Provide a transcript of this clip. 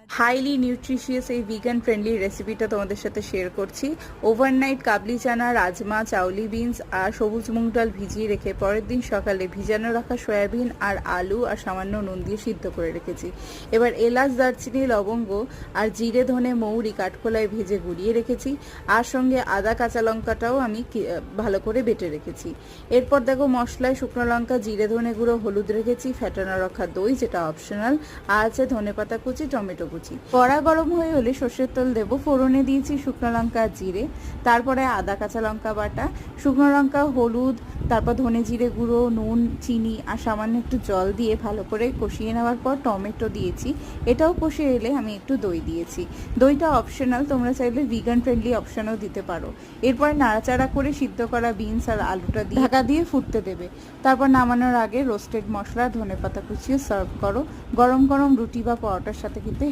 Highly nutritious এই vegan friendly রেসিপিটা তোমাদের সাথে শেয়ার করছি। ওভারনাইট কাবলি চানা, রাজমা, চাউলি বিনস আর সবুজ মুগ ডাল ভিজিয়ে রেখে পরের দিন সকালে ভিজানো রাখা সয়াবিন আর আলু আর সামান্য নুন দিয়ে সিদ্ধ করে রেখেছি। এবার এলাচ, দারচিনি, লবঙ্গ আর জিরে, ধনে, মৌরি কাঠখোলায় ভেজে গুঁড়িয়ে রেখেছি। আর সঙ্গে আদা, কাঁচা লঙ্কাটাও আমি ভালো করে বেটে রেখেছি। এরপর দেখো মশলায় শুকনো লঙ্কা, জিরে, ধনে গুঁড়ো, হলুদ রেখেছি, ফেটানো রাখা দই যেটা অপশনাল, আর আছে ধনেপাতা কুচি, টমেটো কুচি। কড়া গরম হয়ে হলে সর্ষের তেল দেবো। ফোড়নে দিয়েছি শুকনো লঙ্কা আর জিরে, তারপরে আদা, কাঁচা লঙ্কা বাটা, শুকনো লঙ্কা, হলুদ, তারপর ধনে জিরে গুঁড়ো, নুন, চিনি আর সামান্য একটু জল দিয়ে ভালো করে কষিয়ে নেওয়ার পর টমেটো দিয়েছি। এটাও কষিয়ে এলে আমি একটু দই দিয়েছি। দইটা অপশনাল, তোমরা চাইলে ভিগান ফ্রেন্ডলি অপশনও দিতে পারো। এরপর নাড়াচাড়া করে সিদ্ধ করা বিনস আর আলুটা দিয়ে ঢাকা দিয়ে ফুটতে দেবে। তারপর নামানোর আগে রোস্টেড মশলা, ধনেপাতা কুচিয়ে সার্ভ করো। গরম গরম রুটি বা পরোটার সাথে কিন্তু